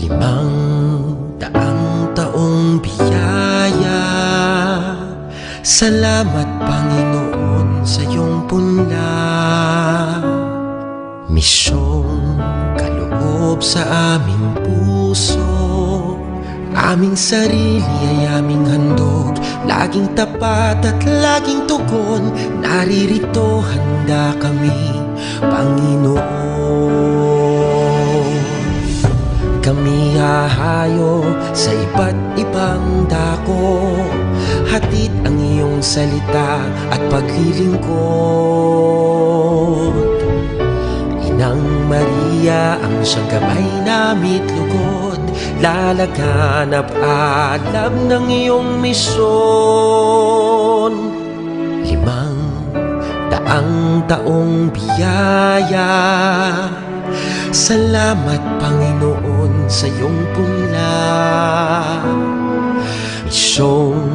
500 taong biyaya. Salamat Panginoon sa iyong punla. Misyong kaloob sa aming puso, aming sarili ay aming handog, laging tapat at laging tugon. Naririto handa kami, Panginoon. Kami hahayo sa iba't ibang dako, hatid ang iyong salita at paglilingkod. Inang Maria ang siyang kamay na mitlugod, lalaganap alam ng iyong misyon. 500 taong biyaya. Salamat Panginoon sa iyong punla. Misyong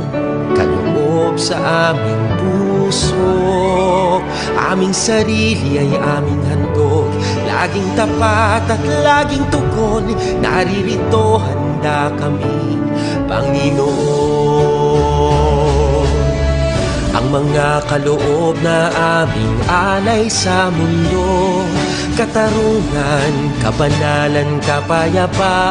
kaloob sa aming puso, aming sarili ay aming handog, laging tapat at laging tugon. Naririto handa kami, Panginoon. Ang mga kaloob na aming alay sa mundo, katarungan, kabanalan, kapayapaan.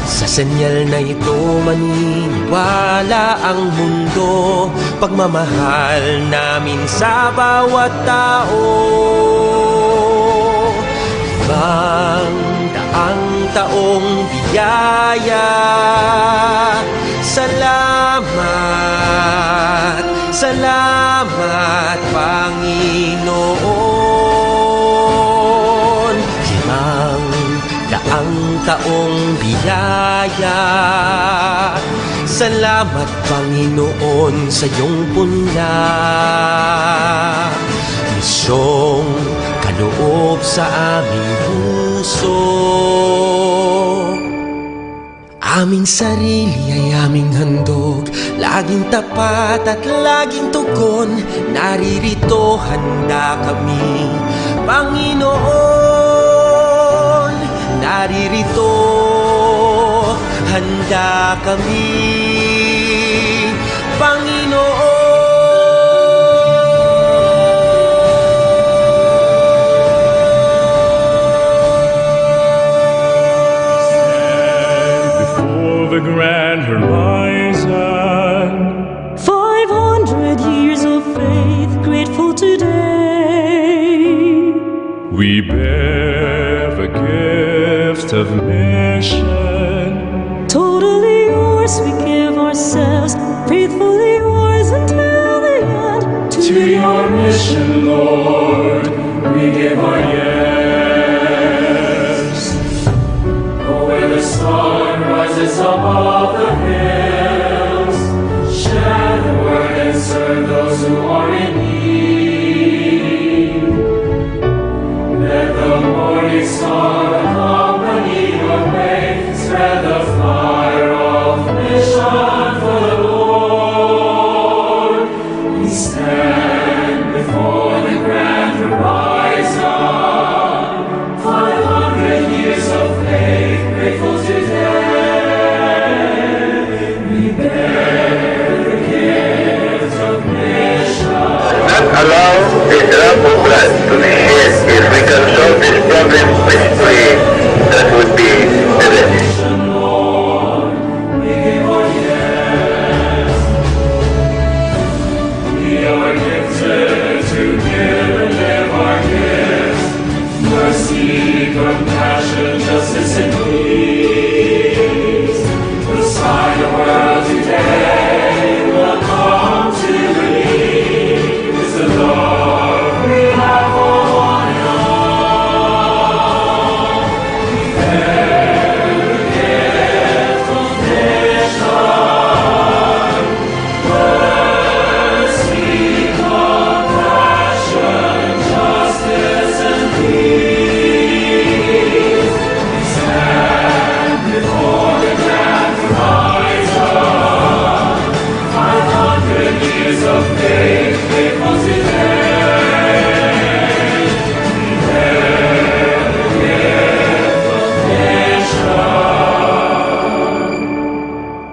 Sa senyal na ito maniniwala ang mundo, pagmamahal namin sa bawat tao. 500 taong biyaya. Salamat, salamat Panginoon. 500 taong biyaya. Salamat Panginoon sa iyong punla. Misyong kaloob sa aming puso, aming sarili ay aming handog, laging tapat at laging tugon. Naririto handa kami, Panginoon. Naririto handa kami, Panginoon. The grand horizon, 500 years of faith, grateful today. we bear the gift of mission. Totally yours, we give ourselves, faithfully yours until the end. To your mission, Lord, we give our yes. Oh, where the sun rises above the hills, share the word and serve those who are in need. Let the morning star accompany your way, spread the fire of mission for the Lord. We stand before the grand horizon, 500 years of faith, grateful today. We bear the gift of mission. Not allow the drop of blood to the head. If we can solve this problem quickly, that would be the best. Lord, we give our yes. We are gifted to give and live our gifts. Mercy, compassion, justice, and peace. The sign of world today will come to believe is the love we have for one another. We bear the gift of mission. Mercy, compassion, justice, and peace. We stand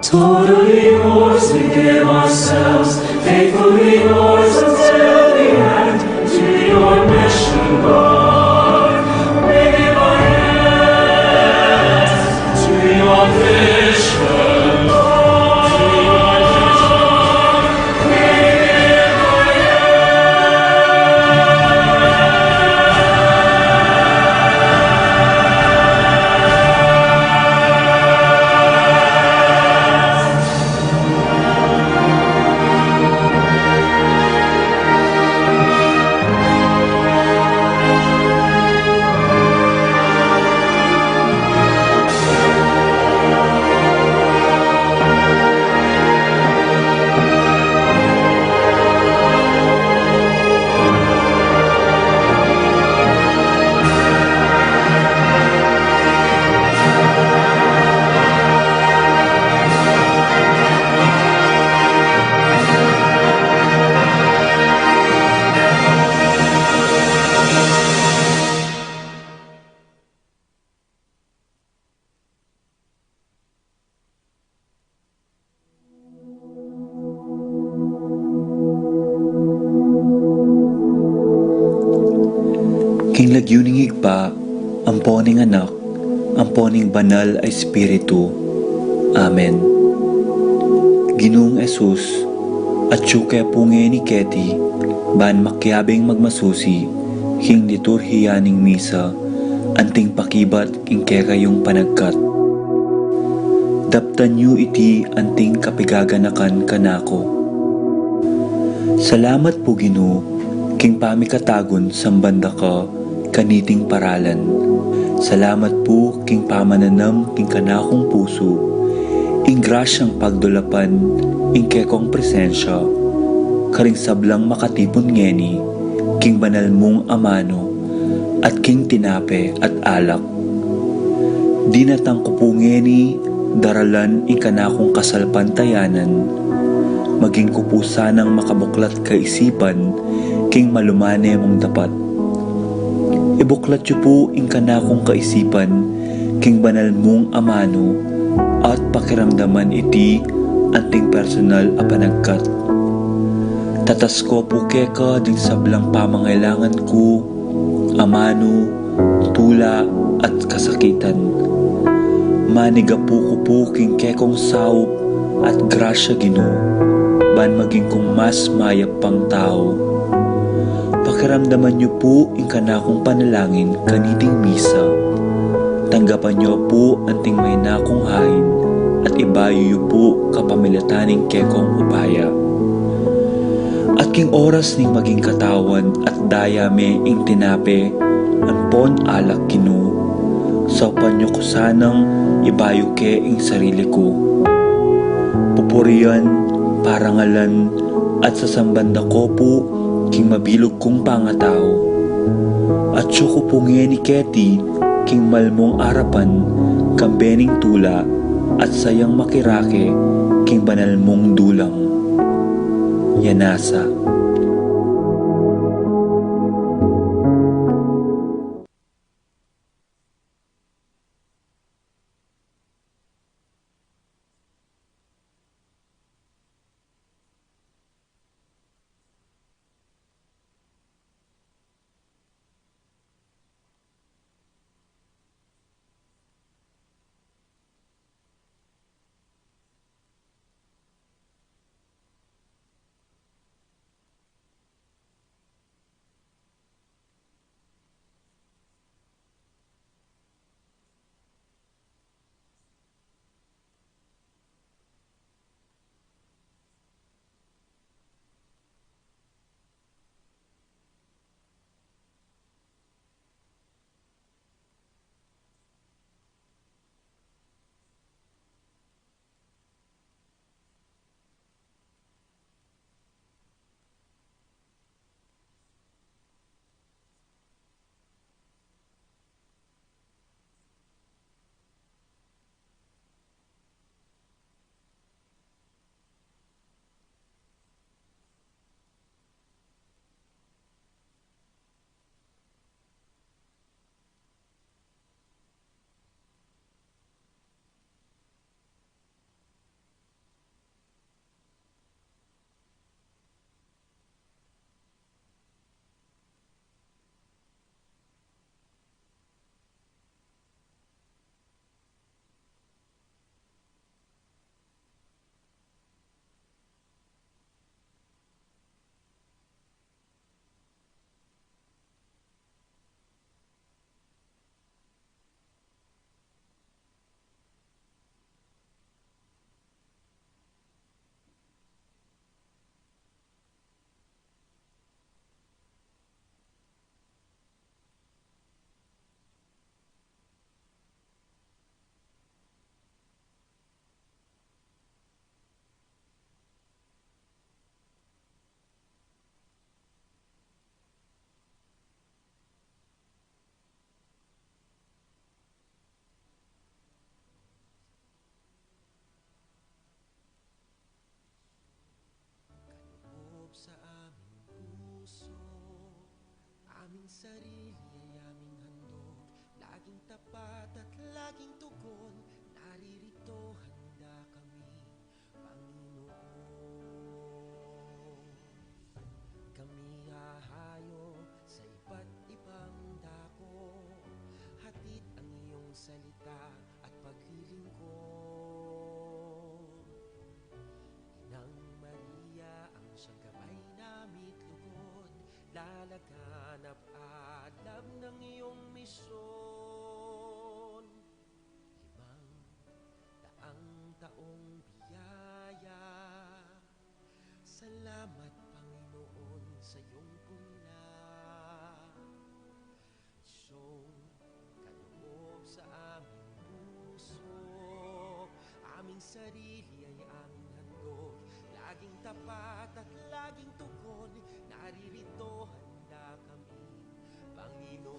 Totally yours, we give ourselves, faithfully yours until the end. To your mission, Lord, we give our hands. To your vision, Lord, we give our King lagyuning higpa, amponing anak, amponing banal ay Espiritu. Amen. Ginoong Esus, at syuke punge ni Keti, ban makyabing magmasusi, king liturhiyaning misa, anting pakibat king kekayong panagkat. Daptan yu iti anting kapigaganakan kanako. Salamat po Ginoo, king pamikatagon sambanda ka, kaniting paralan. Salamat po king pamananam king kanakong puso, ing grasyang pagdulapan, ing kekong presensya, karing sablang makatipon ngeni, king banal mong amano, at king tinape at alak. Dinatang ko po ngeni, daralan ing kanakong kasalpantayanan, maging ko po sanang makabuklat kaisipan, king malumane mong dapat. Ibuklat yu po ing kanakong kaisipan, king banal mong amano, at pakiramdaman iti anting personal a panagkat. Tatas ko po keka ding sablang pamangailangan ko, amano, tula at kasakitan. Maniga po ko po king kekong saup at grasya Ginoo, ban maging kong mas mayap pang tao. Pakiramdaman niyo po ing kanakong panalangin kaniting misa. Tanggapan niyo po anting may nakong hain at ibayo niyo po kapamilataning kekong upaya. At king oras ning maging katawan at dayame ing tinape, ampon alak Ginoo. Saupan niyo ko sanang ibayo ke ing sarili ko. Pupurian, parangalan, at sasambanda ko po king mabilog kong pangatao. At siyo ko pungi ni Keti, king malmong arapan, kambening tula, at sayang makirake, king banal mong dulang. Yanasa. sarili ay aming handog, laging tapat at laging tugon. Naririto handa kami, Panginoon. Kami hahayo sa iba't ibang dako, hatid ang iyong salita at paglilingkod. Inang Maria ang siyang gabay namit lugod, lalaganap alam ng iyong misyon. 500 taong biyaya, salamat Panginoon sa iyong punla. Isyong kaloob sa aming puso, aming sarili ay aming handog, laging tapat at laging tugon. Naririto handa kami, Panginoon.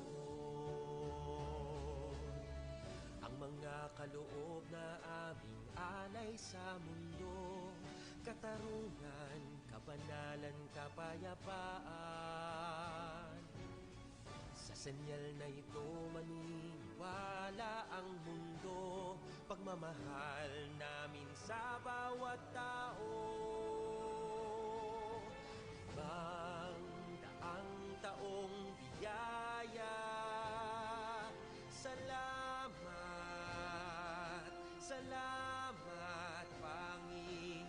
Ang mga kaloob na aming alay sa mundo, katarungan, kabanalan, kapayapaan. Sa senyal na ito maniniwala ang mundo, pagmamahal namin sa bawat tao. 500 taong biyaya, salamat, salamat Panginoon.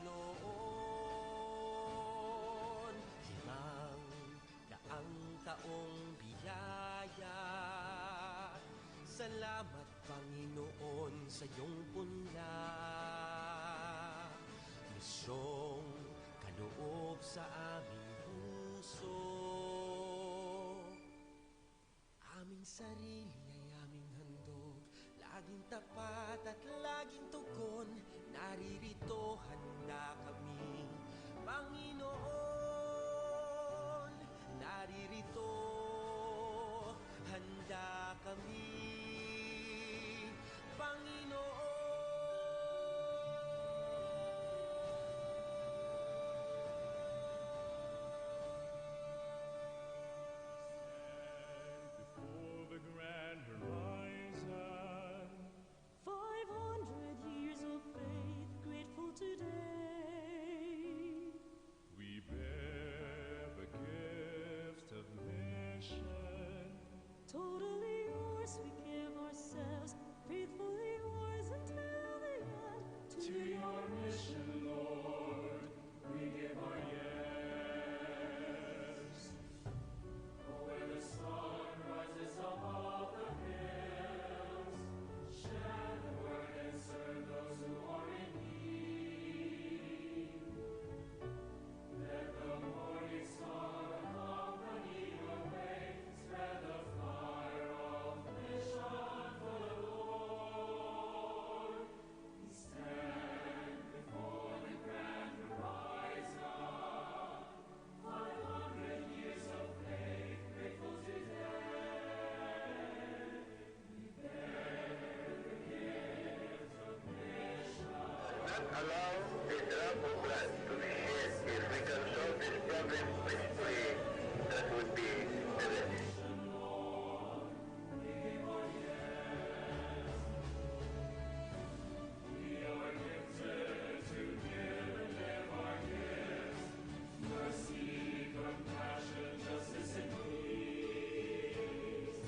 500 taong biyaya, salamat Panginoon sa iyong punla. Misyong kaloob sa aming puso, aming sarili ay aming handog, laging tapat at laging tugon. Naririto handa kami, Panginoon. Naririto handa kami, Panginoon. The grand horizon, 500 years of faith, grateful today. we bear the gift of mission. Totally yours, we give ourselves, faithfully yours until the end. To your mission, Lord, we give our yes. Oh, where the sun rises above the hills, share the word and serve those who are in need. Let the morning star accompany your way, spread the fire of mission for the Lord. We stand before the grand horizon, 500 years of faith, grateful today. We bear the gift of mission. Not allow a drop of blood to be shed. If we can solve this problem quickly, that would be the best. Lord, we give our yes. We are gifted to give and live our gifts. Mercy, compassion, justice, and peace.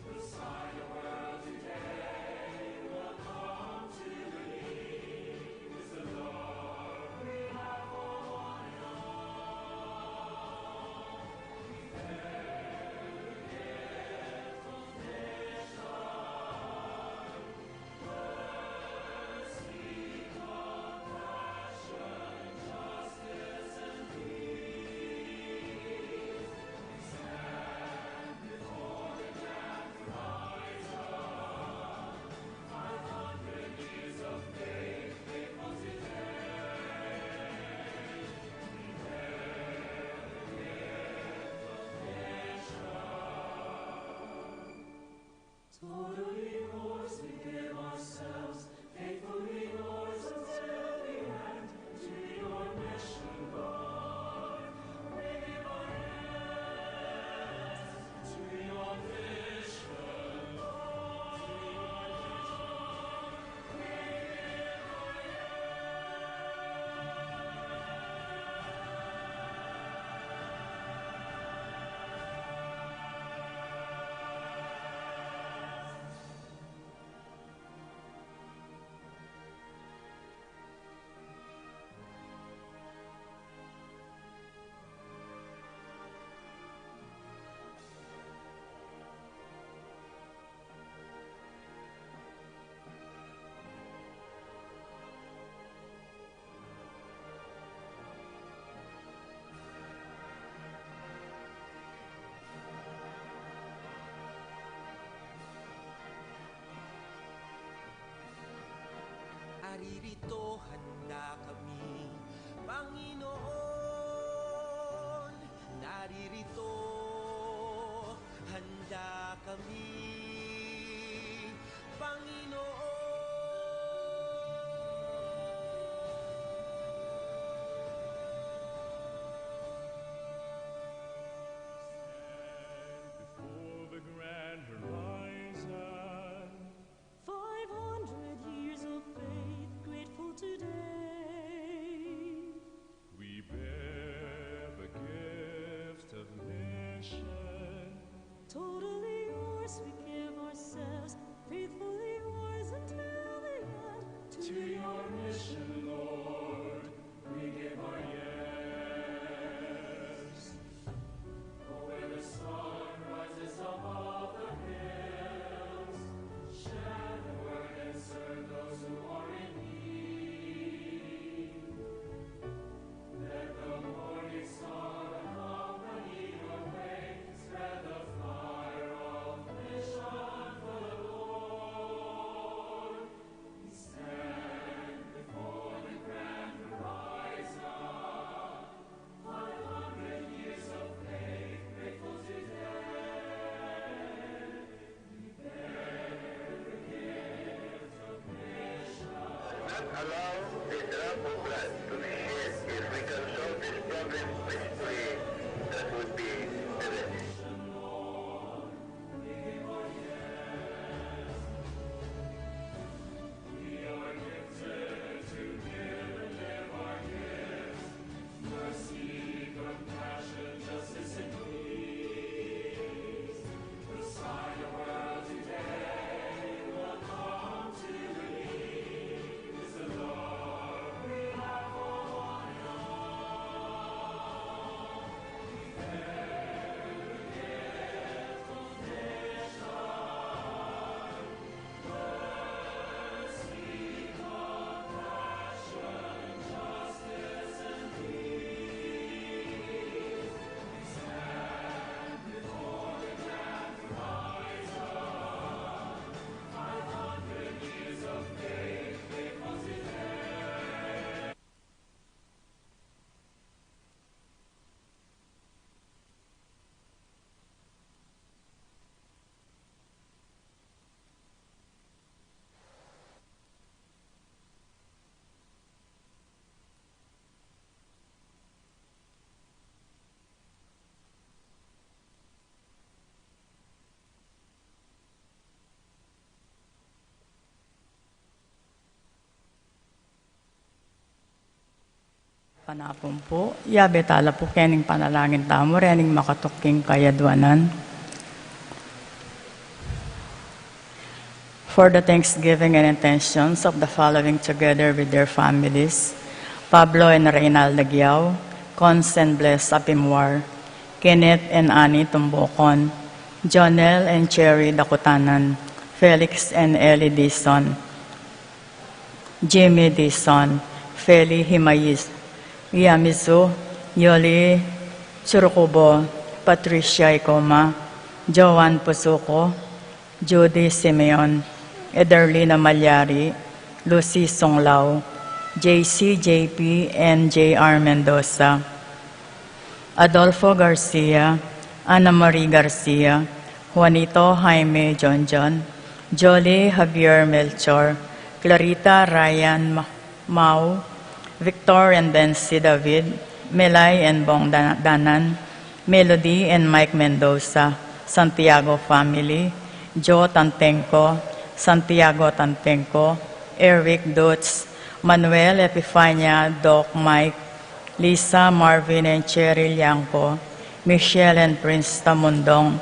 The sign the world today will come to believe is the love we have for one another. We bear the naririto, handa kami, Panginoon. Naririto, handa kami, Panginoon. Before the grand horizon, 500 years of faith, grateful today. we bear the gift of mission. Totally yours, we give ourselves, faithfully yours until the end. To your mission, Lord, we give our yes. Oh, where the sun rises above the hills, share the word and serve those who are in need. Let the morning star accompany your way, spread the fire of mission for the Lord. We stand before the grand horizon, 500 years of faith, grateful today. We bear the gift of mission. Not allow this drop of blood to be shed. If we can solve this problem peacefully, that would be the best. We are gifted to give and live our gifts. Mercy, compassion, justice, and peace. The sign the world today will come to believe is the love we have for one another. We bear the gift of mission. Mercy, compassion, justice, and peace. We stand before the grand horizon, 500 years of faith, faithful today. Panapon po, yabetala po kening panalangin tamo, rening makatuking kayadwanan. For the thanksgiving and intentions of the following together with their families, Pablo and Reynaldo Giao, Cons and Bless Apimwar, Kenneth and Annie Tumbokon, Jonel and Cherry Dakutanan, Felix and Ellie Dison, Jimmy Dison, Feli Himayis, Yamizu, Yoli Churukubo, Patricia Icoma, Joan Pusuko, Judy Simeon, Ederlina Malyari, Lucy Songlao, JC, JP, and JR Mendoza, Adolfo Garcia, Ana Marie Garcia, Juanito Jaime Jonjon, Jolie Javier Melchor, Clarita Ryan Mau, Victor and Bensi David, Melay and Bong Danan, Melody and Mike Mendoza, Santiago family, Joe Tantenko, Santiago Tantenko, Eric Dutz, Manuel Epifania, Doc Mike, Lisa, Marvin and Cheryl Yanko, Michelle and Prince Tamundong,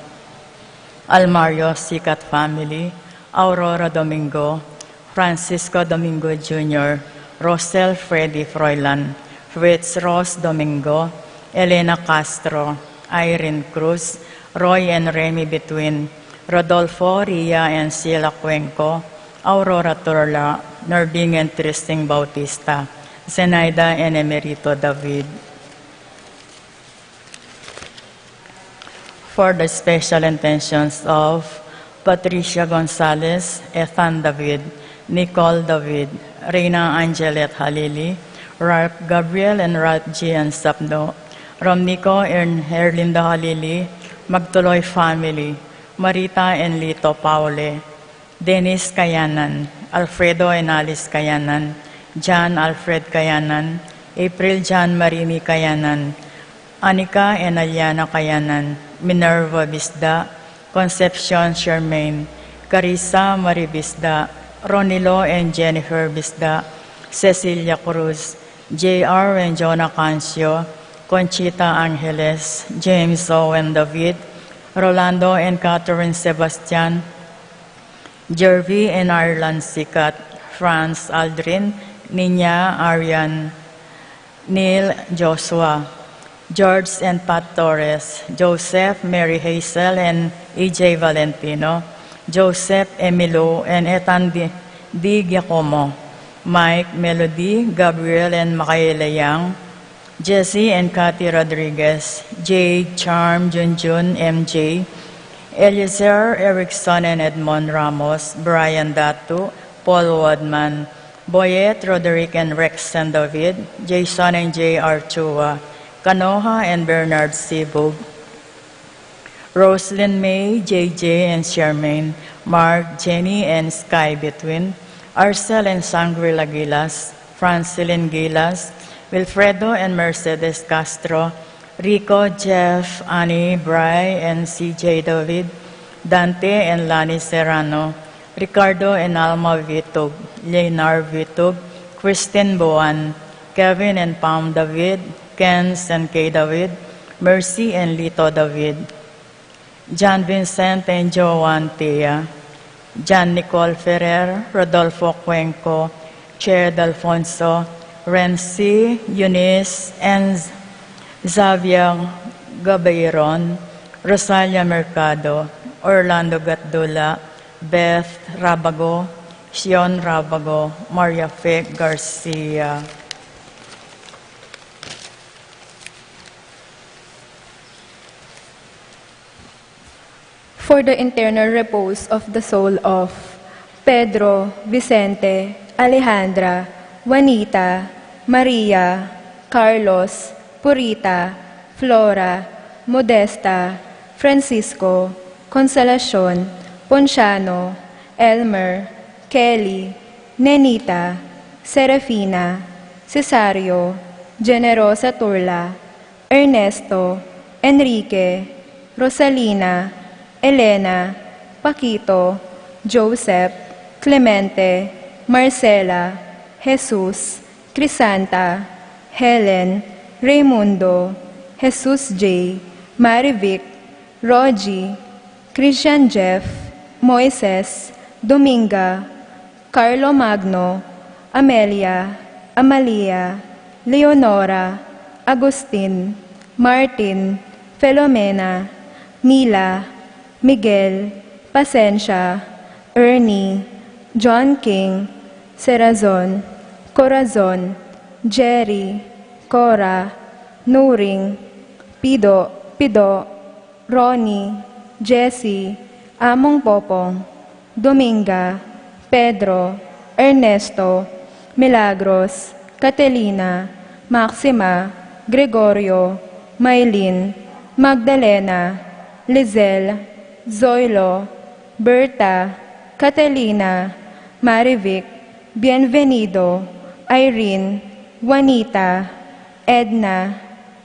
Almario Sikat family, Aurora Domingo, Francisco Domingo Jr., Rosel Freddy Froilan, Fritz Ross Domingo, Elena Castro, Irene Cruz, Roy and Remy Between, Rodolfo, Ria and Sheila Cuenco, Aurora Turla, Nerving and Tristing Bautista, Zenaida and Emerito David. For the special intentions of Patricia Gonzalez, Ethan David, Nicole David, Reina Angelet Halili, Ralph Gabriel and Ralph Gian Sapno, Romnico and Herlinda Halili, Magtuloy family, Marita and Lito Paule, Dennis Kayanan, Alfredo and Alice Kayanan, John Alfred Kayanan, April John Marini Kayanan, Anika and Aliana Kayanan, Minerva Bisda, Concepcion Charmaine, Carissa Marie Bisda, Ronilo and Jennifer Bisda, Cecilia Cruz, J.R. and Jonah Cancio, Conchita Angeles, James Owen David, Rolando and Catherine Sebastian, Jervy and Ireland Sikat, Franz Aldrin, Nina Arian, Neil Joshua, George and Pat Torres, Joseph, Mary Hazel, and E.J. Valentino, Joseph Emilio, and Ethan D. Giacomo, Mike, Melody, Gabriel, and Michaela Yang, Jesse and Cathy Rodriguez, Jade, Charm, Junjun, MJ, Eliezer, Erickson, and Edmond Ramos, Brian Datu, Paul Wadman, Boyet, Roderick, and Rex and David, Jason and J.R. Chua, Kanoha and Bernard Sibug, Roslyn May, JJ and Charmaine, Mark, Jenny, and Sky Between, Arcel and Sangrila Gilas, Francilin Gilas, Wilfredo and Mercedes Castro, Rico, Jeff, Annie, Bry, and CJ David, Dante and Lani Serrano, Ricardo and Alma Vitug, Leonard Vitug, Kristen Boan, Kevin and Pam David, Kens and Kay David, Mercy and Lito David, John Vincent and Joan Tia, John Nicole Ferrer, Rodolfo Cuenco, Chair Alfonso, Renzi, Eunice, and Xavier Gabayron, Rosalia Mercado, Orlando Gatdula, Beth Rabago, Sion Rabago, Maria Fe Garcia. For the eternal repose of the soul of Pedro, Vicente, Alejandra, Juanita, Maria, Carlos, Purita, Flora, Modesta, Francisco, Consolacion, Ponciano, Elmer, Kelly, Nenita, Serafina, Cesario, Generosa Turla, Ernesto, Enrique, Rosalina, Elena, Paquito, Joseph, Clemente, Marcela, Jesus, Crisanta, Helen, Raimundo, Jesus J., Marivic, Rogie, Christian Jeff, Moises, Dominga, Carlo Magno, Amelia, Amalia, Leonora, Agustin, Martin, Filomena, Mila, Miguel, Pasensia, Ernie, John King, Serazon, Corazon, Jerry, Cora, Nuring, Pido, Ronnie, Jessie, Among Popong, Dominga, Pedro, Ernesto, Milagros, Catalina, Maxima, Gregorio, Maylin, Magdalena, Lizelle, Zoilo, Berta, Catalina, Marivic, Bienvenido, Irene, Juanita, Edna,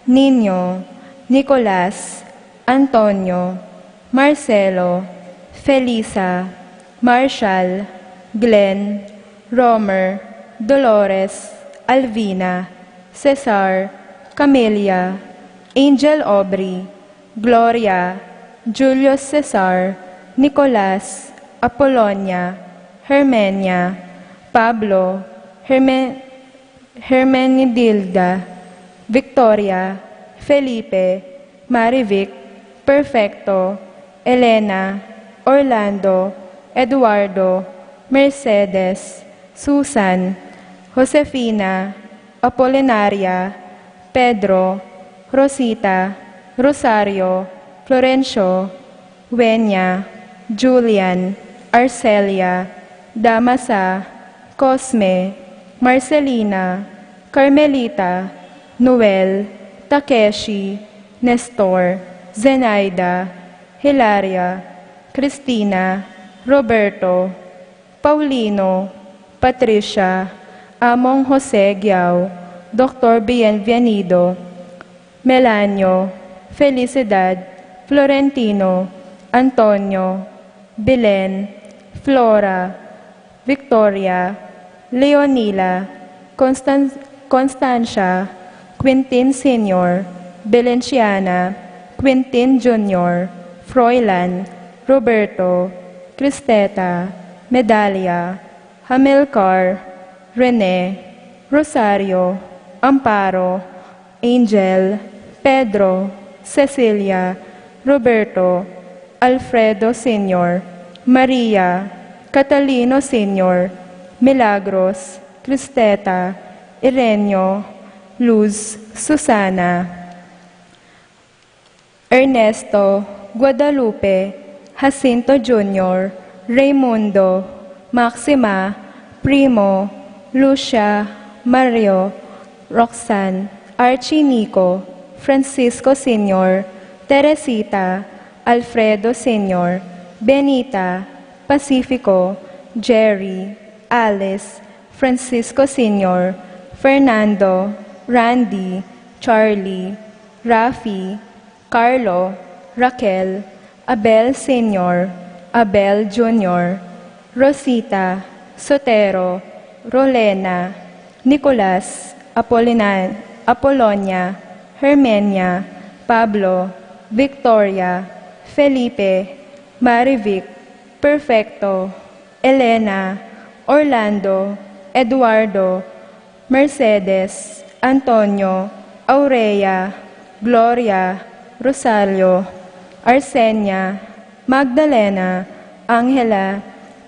Nino, Nicolas, Antonio, Marcelo, Felisa, Marshall, Glenn, Romer, Dolores, Alvina, Cesar, Camelia, Angel Aubrey, Gloria, Julius Cesar, Nicolas, Apollonia, Hermenia, Pablo, Hermenegilda, Victoria, Felipe, Marivic, Perfecto, Elena, Orlando, Eduardo, Mercedes, Susan, Josefina, Apolinaria, Pedro, Rosita, Rosario, Florencio, Wenya, Julian, Arcelia, Damasa, Cosme, Marcelina, Carmelita, Noel, Takeshi, Nestor, Zenaida, Hilaria, Cristina, Roberto, Paulino, Patricia, Among Jose Giao, Dr. Bienvenido, Melanio, Felicidad, Florentino, Antonio, Belen, Flora, Victoria, Leonila, Constancia, Quintin Sr., Belenciana, Quintin Jr., Froilan, Roberto, Cristeta, Medalia, Hamilcar, Rene, Rosario, Amparo, Angel, Pedro, Cecilia, Roberto, Alfredo Sr., Maria, Catalino Sr., Milagros, Cristeta, Ireneo, Luz, Susana, Ernesto, Guadalupe, Jacinto Jr., Raimundo, Maxima, Primo, Lucia, Mario, Roxanne, Archie Nico, Francisco Sr., Teresita, Alfredo Sr., Benita, Pacifico, Jerry, Alice, Francisco Sr., Fernando, Randy, Charlie, Rafi, Carlo, Raquel, Abel Sr., Abel Jr., Rosita, Sotero, Rolena, Nicolas, Apolonia, Hermenia, Pablo, Victoria, Felipe, Marivic, Perfecto, Elena, Orlando, Eduardo, Mercedes, Antonio, Aurea, Gloria, Rosario, Arsenia, Magdalena, Angela,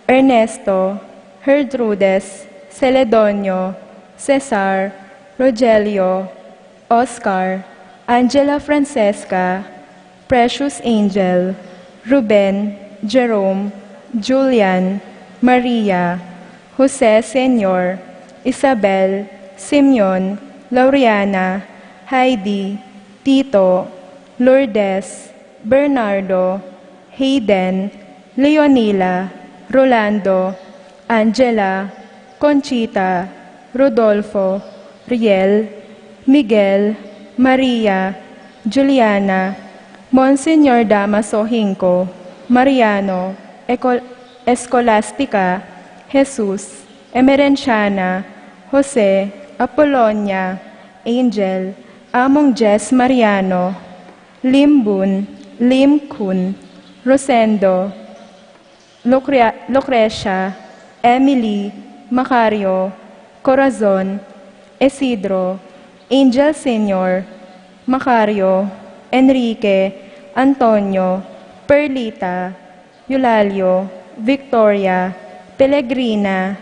Ernesto, Gertrudes, Celedonio, Cesar, Rogelio, Oscar, Angela Francesca, Precious Angel, Ruben, Jerome, Julian, Maria, Jose Senior, Isabel, Simeon, Laureana, Heidi, Tito, Lourdes, Bernardo, Hayden, Leonila, Rolando, Angela, Conchita, Rodolfo, Riel, Miguel, Maria, Juliana, Monsignor Damaso Hinco, Mariano, Escolastica, Jesus, Emerenciana, Jose, Apolonia, Angel, Among Jess Mariano, Limbun, Lim Kun, Rosendo, Lucrecia, Emily, Macario, Corazon, Isidro, Angel Senior, Macario, Enrique, Antonio, Perlita, Eulalio, Victoria, Pellegrina,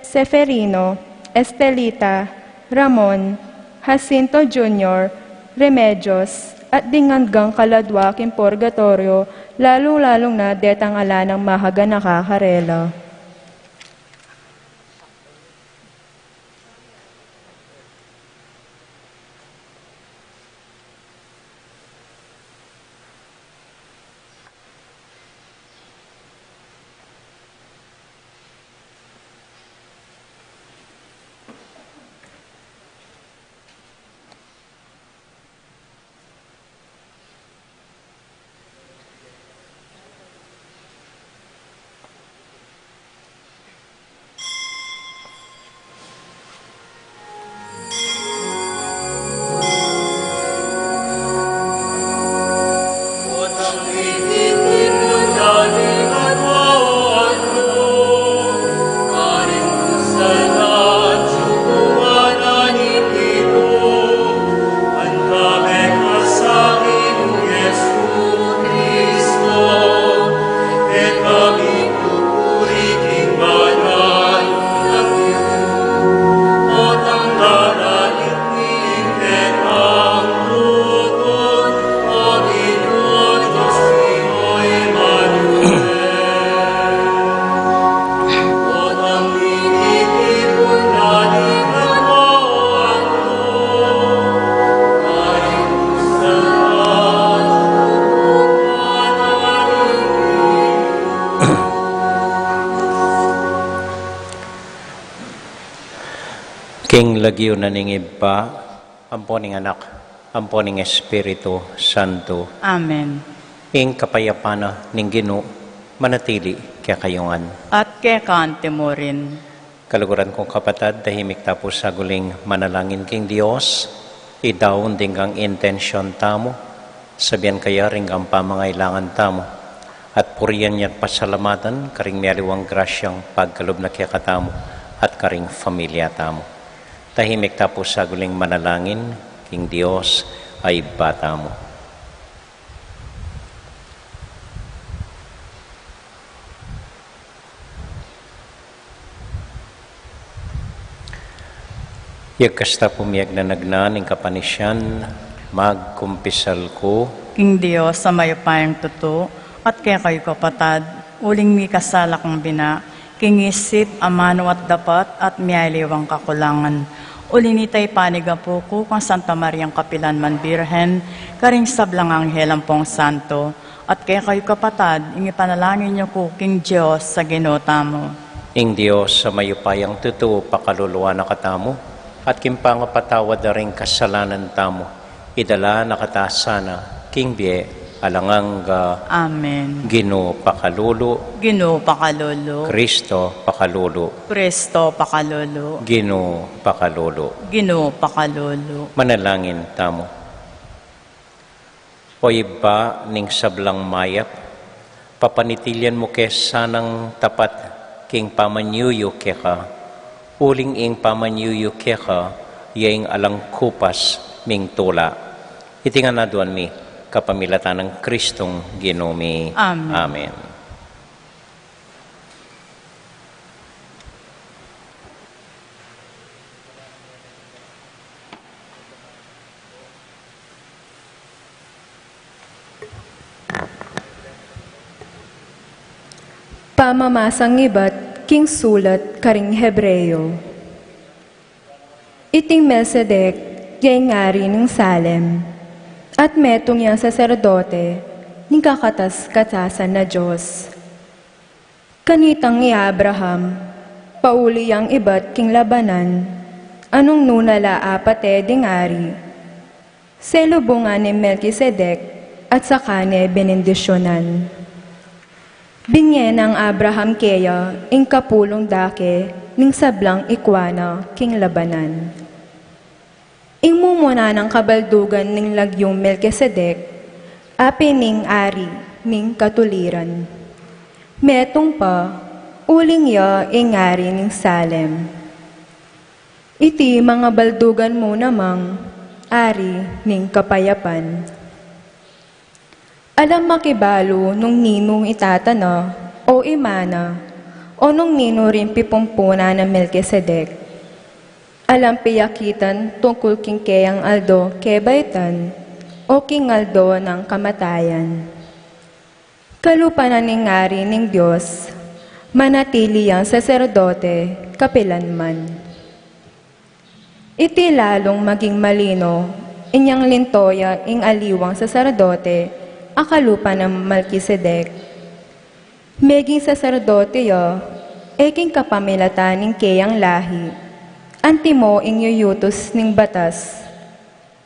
Seferino, Estelita, Ramon, Jacinto Jr., Remedios, at dinganggang kaladwaking purgatorio, lalong-lalong na detang ala ng mahaga nakakarela. King lagyo na ningib pa, amponing anak, amponing Espiritu Santo. Amen. Ing kapayapana ning Ginoo manatili kaya kayongan. At kekante mo rin. Kaluguran kong kapatid, tahimik tapos sa guling manalangin king Dios, idaon din kang intensyon tamo, sabihan kaya ring ang pamangailangan tamo, at puriyan niya't pasalamatan, karing mialiwang grasyang pagkalob na kaya katamo, at karing familia tamo. Tahimik tapos sa guling manalangin, king Dios ay bata mo. Yagkasta pumiyag na nagnan ng kapanisyan, magkumpisal ko. King Dios sa mayupayang tuto, at kaya kayo kapatad, uling mi kasala kong bina, king isip, amano at dapat, at miyaliwang kakulangan. Uling nitay panigapo ko kung Santa Mariang Kapilan man Birhen, karing sablang anghel ang pong santo, at kaya kayo kapatad, ingi panalangin niyo ko, King Diyos, sa ginota mo. Ing Dios sa mayupayang tuto, pakaluluwa na katamo, at kimpangapatawad na rin kasalanan tamo, idala nakatasana, king bie, alanganga, Amen. Ginoo pakalulu, Ginoo pakalolo, Kristo pakalulu, Kristo pakalolo, Ginoo pakalulu. Ginoo pakalolo. Manalangin tamo. O iba ning sablang mayap, papanitilyan mo sanang tapat king pamanyuyo ka, uling ing pamanyuyo ka, yaing alang kupas ming tula. Itingan na doon mi, kapamilatan ng Kristong Ginoo. Amen. Amen. Pamamasang iba't king sulat karing Hebreyo. Iting Melchizedek, yay ngari ng Salem, at metong yang saserdote, ning kakatas-katasan na Diyos. Kanitang ni Abraham, pauli yang iba't king labanan, anong nunala apate ding ari. Selubungan ni Melchizedek, at saka ni benendisyonan. Bingyen ang Abraham keya, ing kapulong dake, ning sablang ikwana, king labanan. Ing mumuna ng kabaldugan ning lagyong Melchizedek, api ning ari, ning katuliran. Metong pa, uling ya ing ari ning Salem. Iti mga baldugan mo namang, ari ning kapayapan. Alam makibalo nung ninong itatana o imana o nung nino rin pipumpuna ng Melchizedek. Alam piyakitan tungkol king keyang aldo kebaitan o king aldo ng kamatayan. Kalupanan ning ngari ning Diyos, manatili ang saserdote kapilanman. Iti lalong maging malino, inyang lintoya ing aliwang saserdote, akalupa ng Melchizedek. Meging saserdote yo, eking kapamilatan ning keyang lahi, antimo ing yuyutos ning batas,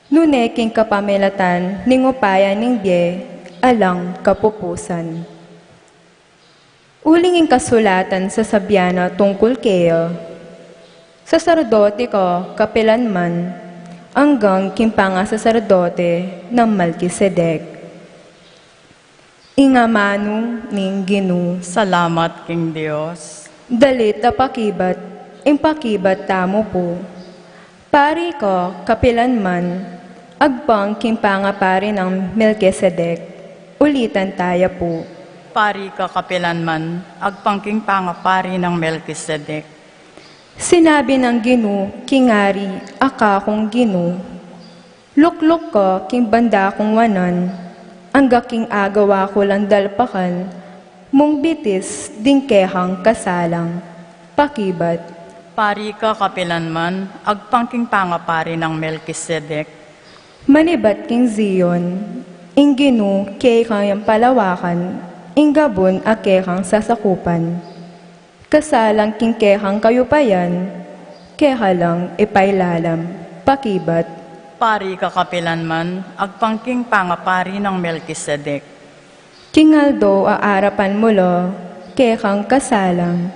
nuneking kapamilatan ning upaya ning bie, alang kapupusan. Uling ing kasulatan sa sabyana tungkol keyo, saserdote ko kapilanman, hanggang kimpanga saserdote ng Melchizedek. Ingamano ning Ginoo. Salamat, King Dios. Dalit a pakibat, impakibat tamo po. Pari ko, kapilanman, agpang kimpanga pari ng Melchizedek, ulitan taya po. Pari ka kapilanman, agpangking pangapari ng Melchizedek. Sinabi ng Ginoo, kingari, akakong Ginoo. Lukluk ko, king banda kong wanan, angga king agawa ko lang dalpakan, mong bitis dingkehang kasalang, pakibat. Pari ka kapilanman, agpangking pangapari ng Melchizedek. Manibat king Zion, ing Ginoo kay kang palawakan, ing gabon akehang sasakupan. Kasalang king kehang kayupayan, keha lang ipailalam, pakibat. Pari kakapilan man, agpangking pangapari ng Melkisedek. Kingaldo aarapan mulo, kekang kasalang.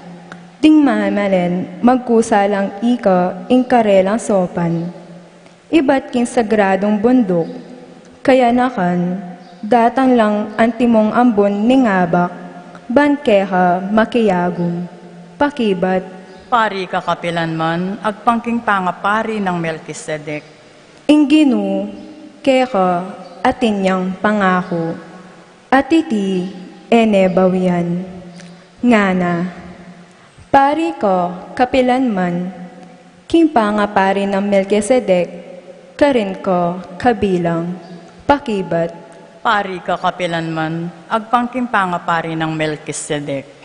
Ding mamalen, magkusalang ika ingkarelang sopan. Iba't king sagradong bundok, kaya nakan, datang lang antimong ambon ningabak, ban keha makiyagum, pakibat. Pari kakapilan man, agpangking pangapari ng Melkisedek. Ingginu, keka, atin niyang pangako, at iti, enebawian. Ngana, pari ko, kapilan man, king pangapari ng Melkisedek, karin ko, kabilang, pakibat. Pari kakapilan man, agpangking pangapari ng Melkisedek.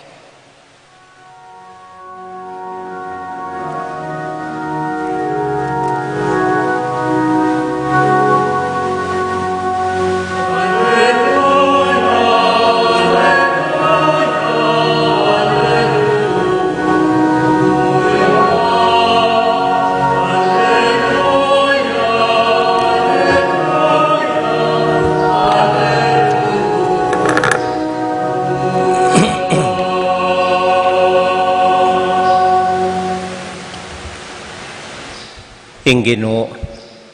Ingginu,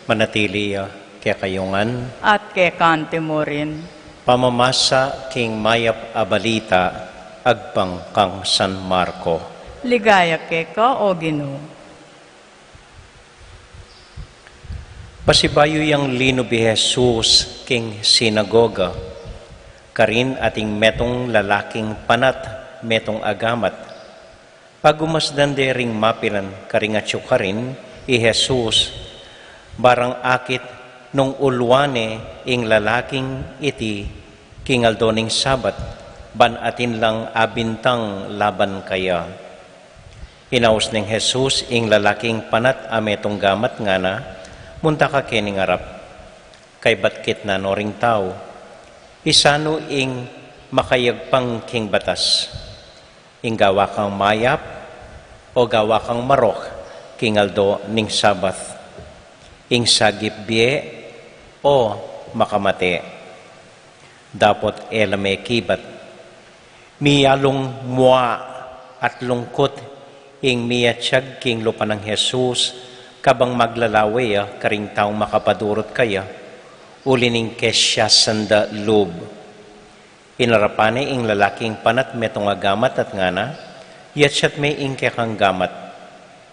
manatili kaya kayungan, At kay kante mo rin. pamamasa king mayap abalita, agpang kang San Marco. Ligaya keka o Ginoo. Pasibayo yang lino bi Jesus king sinagoga, karin ating metong lalaking panat, metong agamat. Pagumasdan de ring mapilan karingatyo karin, i Jesus, barang akit nung ulwane ing lalaking iti, kingaldoning sabat, ban atin lang abintang laban kaya. Inaus ning Jesus ing lalaking panat ametong gamat nga na, munta ka kining arap, kay batkit na noring tao, isano ing makayagpang king batas, ing gawa kang mayap o gawa kang marok, kingaldo ning sabath, ing sagipbie o makamate. Dapot elame kibat, miyalong mua at lungkot ing miyatsyag king lupa ng Jesus, kabang maglalawe karing taong makapadurot kaya, ulining kesya sanda lub. Inarapane ing lalaking panat metong agamat at ngana, yatsyat may ing kekang gamat,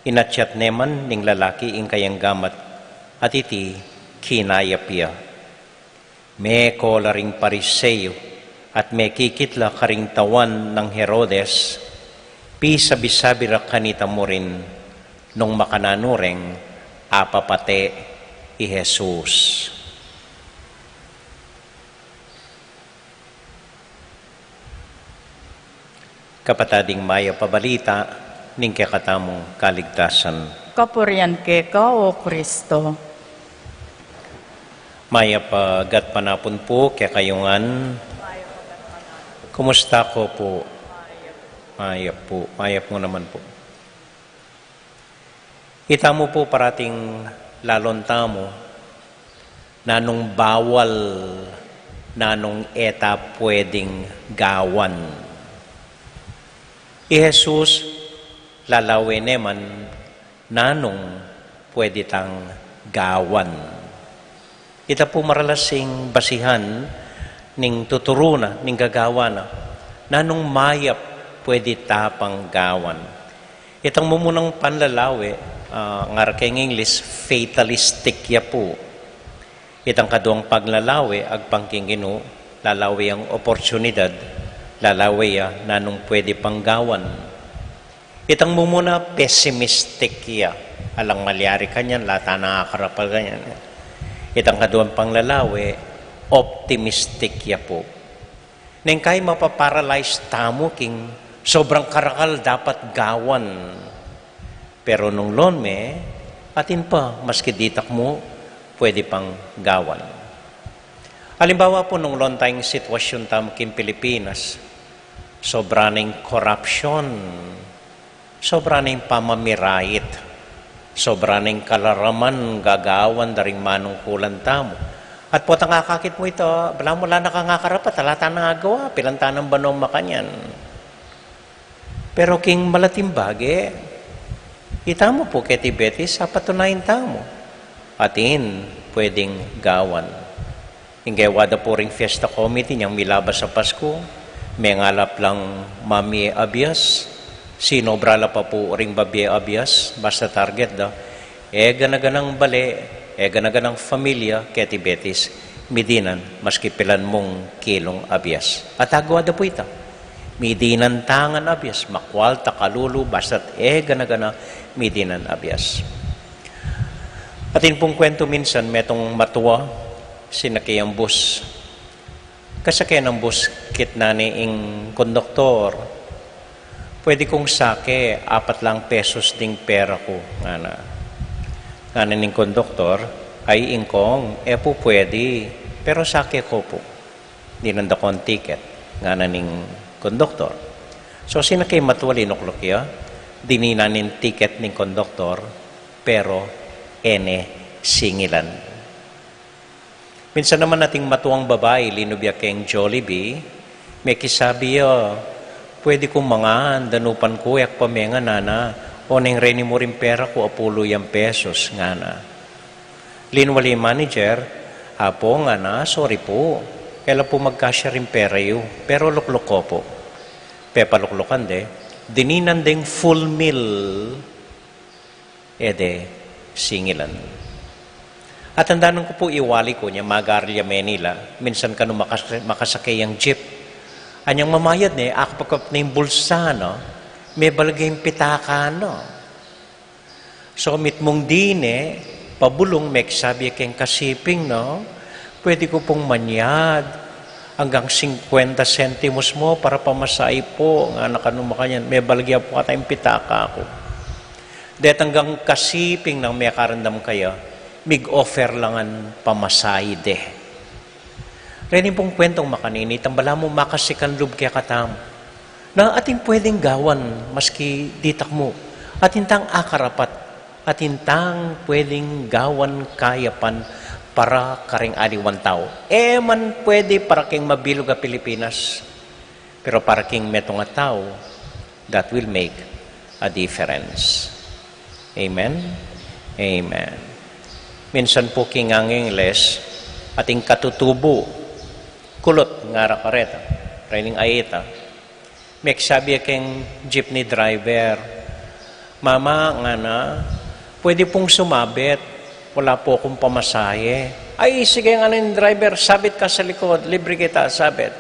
inatyat neman ning lalaki ing kayang gamat, at iti kinayapya. Me ko laring pariseyo, at me kikitla karing tawan ng Herodes, pisabi-sabi ra kanita mo rin, nung makananureng apapate i Jesus. Kapatading maya pabalita, ning kakatamong kaligtasan. Kapurian keka o Kristo. Maya pagat panapon po, kaya kayungan. Kumusta ko po? Mayap po. Mayap mo naman po. Kita mo po parating lalon tamo, nanong bawal, nanong eta pwedeng gawan. I Jesus, lalawe neman, nanong pwede tang gawan. Ita po maralasing basihan ning tuturuna, ning gagawana, nanong mayap pwede tapang gawan. Itang mumunang panlalawe, ngarkeng English, fatalistic ya po. Itang kaduang paglalawe, agpangking Ginoo, lalawe ang oportunidad, lalawe ya nanong pwede pang gawan. Itang mumuna pessimistic ya, alang malyari kanyan, lata nakakarapal kanyan. Itang kaduang panglalawe, optimistic ya po. Neng kay mapaparalyze tamo king sobrang karakal dapat gawan. Pero nung lonme, atin pa, maski ditak mo, pwede pang gawan. Halimbawa po nung lon tayong sitwasyon tamo king Pilipinas, sobra ng corruption, sobra ng pamamirayit, Sobraning kalaraman, gagawan, daring manungkulan tamo. At po tangakakit mo ito, wala nakangakarapat, talata nangagawa, pilantanang banong makanyan. Pero king malatimbage, itamo po keti betis, sa patunayin tamo. Atin, pwedeng gawan. Ingewada po ring fiesta committee niyang milabas sa Pasko, may ngalap lang mami abias, sinobrala pa po ring babi abias, basta target daw. Ganaganang bale, ganaganang familia, keti betis, midinan, maski pilan mong kilong abias. At agwada po ito, midinan tangan abias, makwal, takalulu, basta't ganagana, midinan abias. Atin pong kwento minsan, metong matuwa, sinakayang bus. Kasakay ng bus, kitnani ing konduktor, pwede kong sake, 4 lang pesos ding pera ko. Ngana ning konduktor, ay ingkong, po pwede, pero sake ko po. Di nanda kong ticket, ngana ning konduktor. So sinakay matuwali nuklokya, dininanin ticket ning konduktor, pero singilan. Minsan naman nating matuwang babae, linubya keng Jollibee, may kisabi pwede kong mga danupan ko, yak pamenga nana, o neng reni mo rin pera ko, 10 pesos, nga na. Linwali manager, hapo nga na, sorry po, kailan po magkasya rin pera yu, pero luklok ko po. Pepaluklokan de, dininan ding full meal, singilan. At tandaan ko po iwali ko niya, Magarlia, Manila, minsan ka makasakay ang jeep. Anyang mamayad akapakap na yung bulsa, no? May balagay yung pitaka, no? So, mitmong dine, pabulong, may sabi keng kasiping, no? Pwede ko pong manyad hanggang 50 centimos mo para pamasahe po, nga nakanumakanyan, may balagay po kata yung pitaka ako. Dahil hanggang kasiping nang may karandam kayo, mig-offer langan pamasahe de. Renin pong kwentong makaninit, ang bala mo makasikan lub kaya katam, na ating pwedeng gawan, maski ditak mo, atintang akarapat, atintang pwedeng gawan kayapan para karing aliwan tao. Man pwede para king mabilog a Pilipinas, pero para king metong a tao, that will make a difference. Amen? Amen. Minsan po king ang Ingles, ating katutubo, kulot nga rakareta, training ayeta. May sabi keng jeepney driver, mama nga na, pwede pong sumabit, wala po akong pamasahe. Ay, sige nga ng driver, sabit ka sa likod, libre kita, sabit.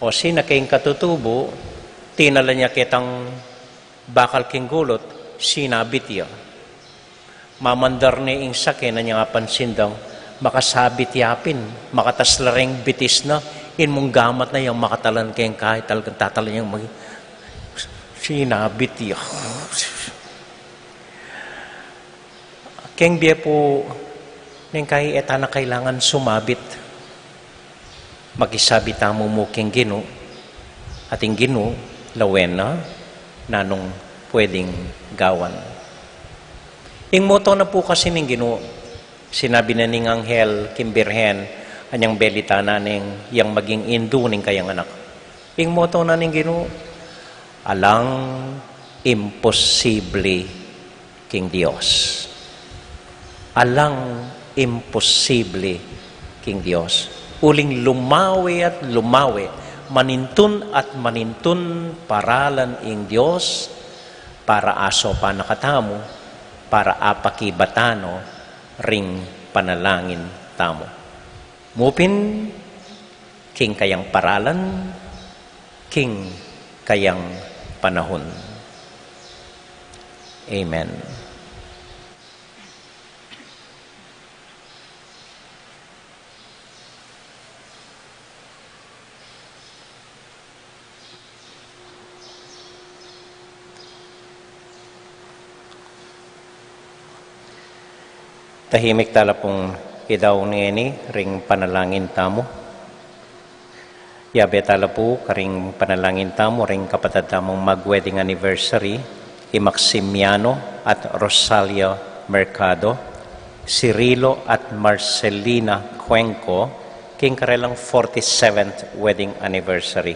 O sina keng katutubo, tinala niya kitang bakal king gulot, sinabit niya. Mamandar ni ing sakin na niya nga pansin daw, makasabit yapin, makataslareng bitis na, in mong gamat na yung makatalan kayong kahit talagang tatalan yung sinabit niya. Keng biya po, neng kay eta na kailangan sumabit, magisabit mo mo keng gino, ating gino, lawen na, nanong pwedeng gawan. Ing moto na po kasi ning gino, sinabi na ning Anghel Kimbirhen, anyang belita na ning yang maging indu ning kayang anak. Ing moto na ning gino, alang imposible king Dios. Alang imposible king Dios. Uling lumawi at lumawi, manintun at manintun paralan ing Dios, para aso pa nakatamo, para apakibatano ring panalangin tamo. Mupin, king kayang paralan, king kayang panahon. Amen. Tahimik tala pong idaw ni ring panalangin tamo. Yabe tala po karing panalangin tamo ring kapatid tamong mag-wedding anniversary. Maximiano at Rosalia Mercado, Cirilo at Marcelina Cuenco, king karelang 47th wedding anniversary.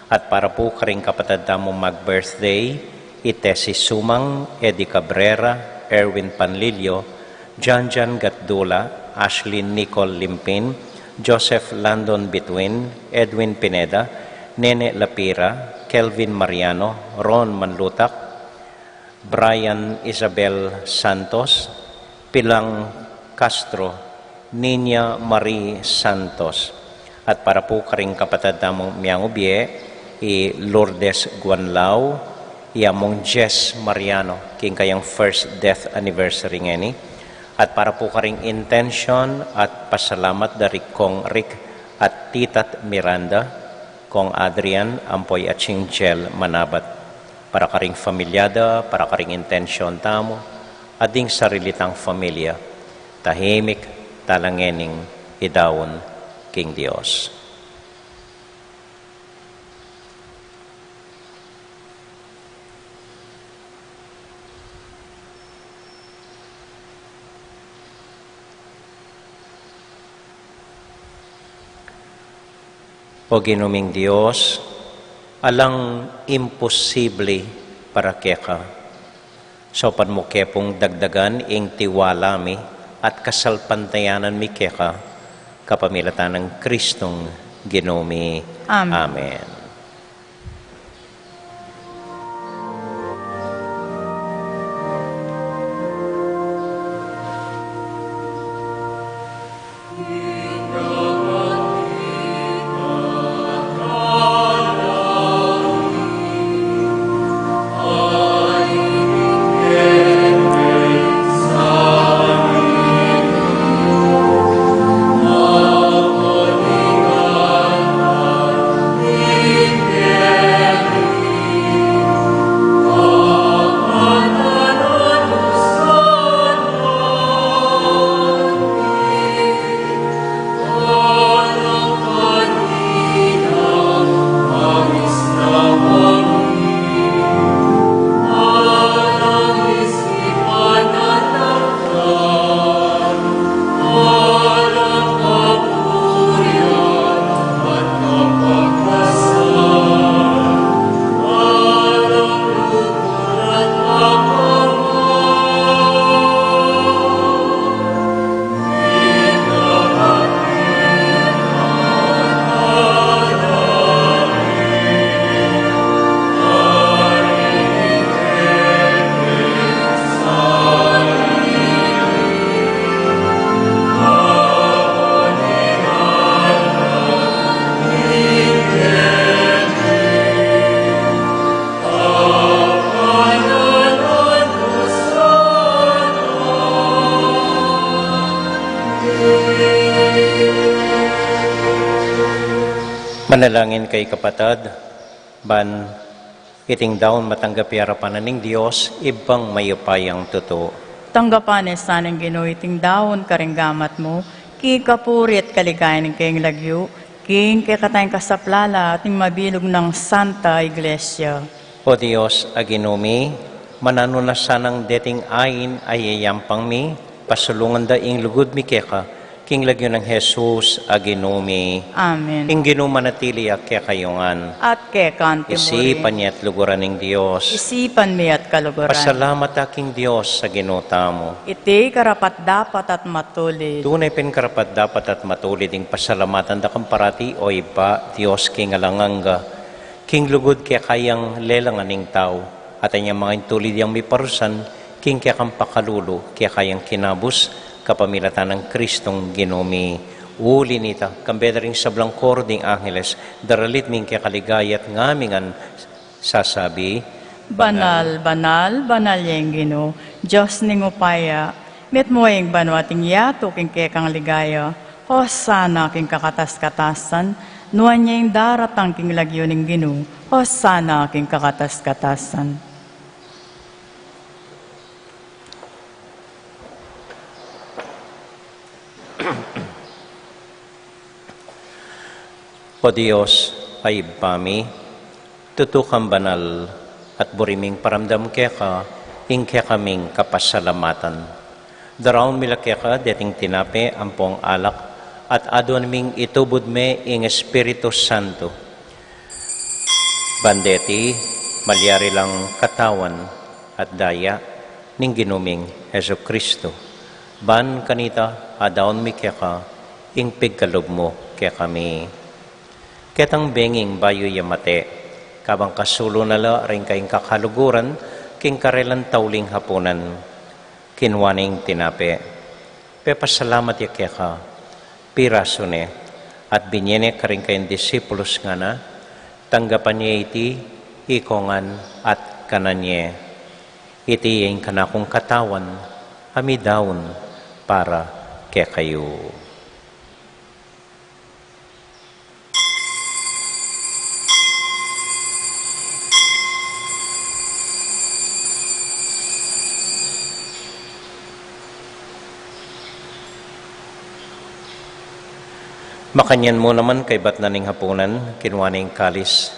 At para po karing kapatid mo mag-birthday, Itesi Sumang, Eddie Cabrera, Erwin Panlilio, Janjan Gatdula, Ashley Nicole Limpin, Joseph Landon Betwin, Edwin Pineda, Nene Lapira, Kelvin Mariano, Ron Manlutak, Brian Isabel Santos, Pilang Castro, Nina Marie Santos. At para po karing kapatid namong miyang ubye, Lourdes Guanlao, mong Jess Mariano, king kayang first death anniversary ngeni. At para po karing intention at pasalamat dari Kong Rick at Titat Miranda, Kong Adrian, Ampoy at Chinchel Manabat. Para karing familyada, para karing intention tamo, ading sarilitang familia, tahimik, talangening, idawon, King Dios. O ginuming Dios, alang imposible para keka. So panmukepong dagdagan ing tiwala mi at kasalpantayanan mi keka kapamilatan ng Kristong ginumi. Amen. Amen. Manalangin kay kapatid, ban iting daon matanggapi harapan ng Diyos, ibang mayupayang totoo. Tanggapan sanang ginuiting daon karinggamat mo, ki kapuri at kaligayan ng kayong lagyo, king kakatayang kasaplala at mabilog ng Santa Iglesia. O Diyos, aginumi, mananunasan ng dating ayin ay yayampang mi, pasulungan da ing lugod mi keka, king lagyo ng Jesus, aginumi. Amen. King ginumanatili ak kaya kayungan. At kay kanti mo Isipan niya at luguran ng Diyos. Isipan mi at kaluguran. Pasalamat aking Diyos sa ginuta mo. Iti karapat dapat at matulid. Tunay pen karapat dapat at matulid ing pasalamatan da kang parati o iba, Diyos king alanganga. King lugod kaya kayang lelangan ng tao. At anyang mga intulid yang miparusan, king kaya kang pakalulu, kaya kayang kinabus, kapamilatan ng Kristong ginumi. Uli nita, kambedering sablang kording angeles, daralit ming kaya kaligayat ngamingan sasabi, Banal, banal, banal yung Ginoo, Diyos ning upaya, met mo yung banwating yato king kekang ligaya, Hosana king kakatas-katasan, nuan niya yung daratang king lagyo ning Ginoo, Hosana king kakatas-katasan. O Diyos, ay pami, tutukang banal, at buriming paramdam keka, ing kaming kapasalamatan. Daraon mila keka, deting tinape, ampong alak, at adon ming itubod me ing Espiritu Santo. Bandeti, malyari lang katawan at daya, ning ginuming Heso Kristo. Ban kanita, adaon mi keka, ing pigkalob mo kaya kami. Ketang benging bayo yamate, kabang kasulo nala rin kayong kakaluguran, king karelan tauling hapunan, kinwaning tinape. Pepasalamat ya kaya ka, piraso ne, at binyene ka rin kayong disipulos nga na, tanggapan niya iti, ikongan at kananye. Iti yung kanakong katawan, amidawon para kaya kayo. Makanyan mo naman kay bat naning hapunan, kinwaning kalis.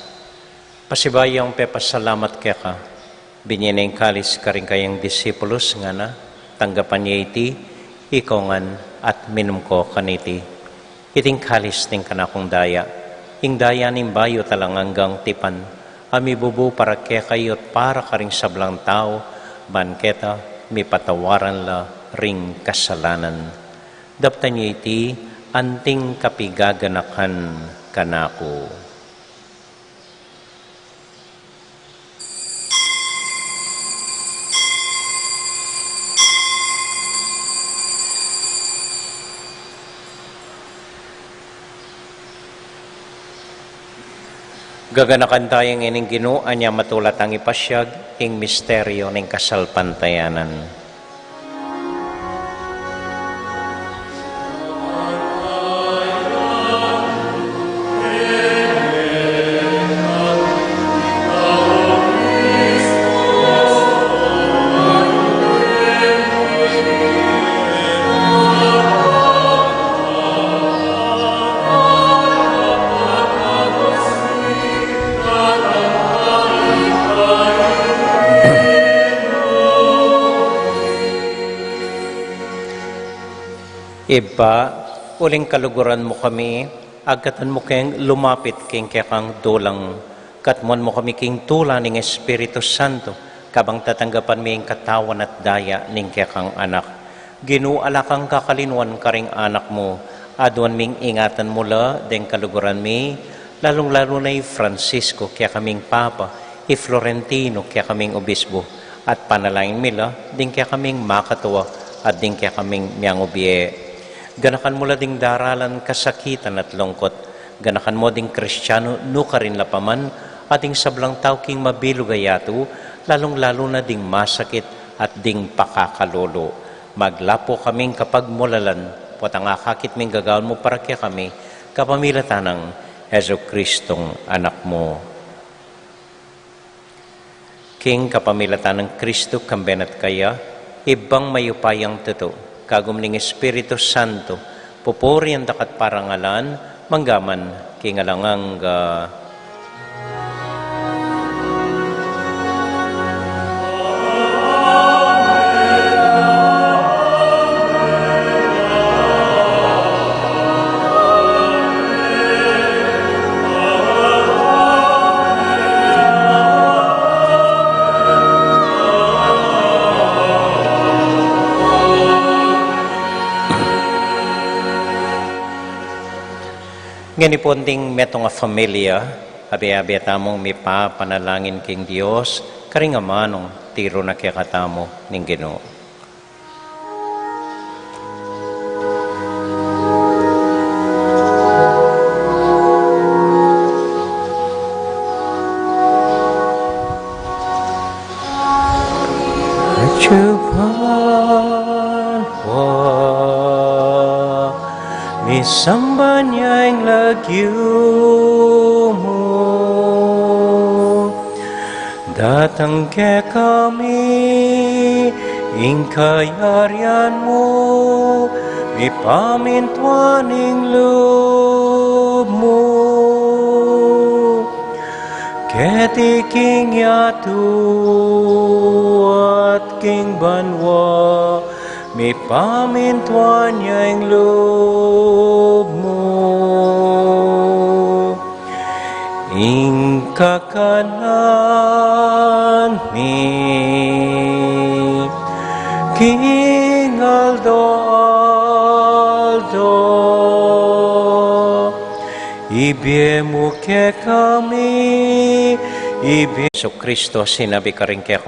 Pasibayang pepasalamat kaya ka, binyaneng kalis ka rin kayang disipulos nga na, tanggapan niya iti, ikongan at minum ko kaniti. Iting kalis ting kanakong daya, ing daya ning bayo talang hanggang tipan, amibubu para kaya kayo at para ka ring sablang tao, banketa, mi patawaran la ring kasalanan. Dapta niya iti, anting kapigaganakan kanako. Gaganakan tayong ining Ginoo anya matulat ang ipasyag ing misteryo ning kasalpantayanan. Iba, uling kaluguran mo kami, agatan mo keng lumapit king kekang dulang, katmuan mo kami king tula ning Espiritu Santo, kabang tatanggapan mi ing katawan at daya ning kekang anak. Ginuala kang kakalinuan karing anak mo, aduan ming ingatan mo la, deng kaluguran mi, lalong-lalo na Francisco, kaya kaming Papa, Florentino, kaya kaming Obispo, at panalangin mila, ding kaya kaming makatawa, at ding kaya kaming miyang ubie. Ganakan mo la ding daralan kasakitan at lungkot. Ganakan mo ding Kristiyano no ka rin lapaman at ding sablang tao king mabilugayato, lalong-lalo na ding masakit at ding pakakalolo. Maglapo kaming kapag mulalan, potang akakit ming gagawin mo para kaya kami, kapamilatan ng Heso Kristong anak mo. King kapamilatan ng Kristo kambenat kaya, ibang mayupayang tuto. Kagum ning Espiritu Santo, pupuri ang dakat parangalan, manggaman, kingalangang Nganiponting metong a familia, abi-abi tamong mi pa panalangin king Dios, karingamanong tiro na kaya katamo ning Ginoo. Samba niya ang lagyo mo, datang ke kami, ing kayarian mo, ipamintuan ing loob mo. Keti king yatu at king banwa, mi pamintuan niya ang loob mo. Ing kakanan mi, King Aldo, ibie mo ke kami, ibie. So Kristo, sinabi ka rin kaya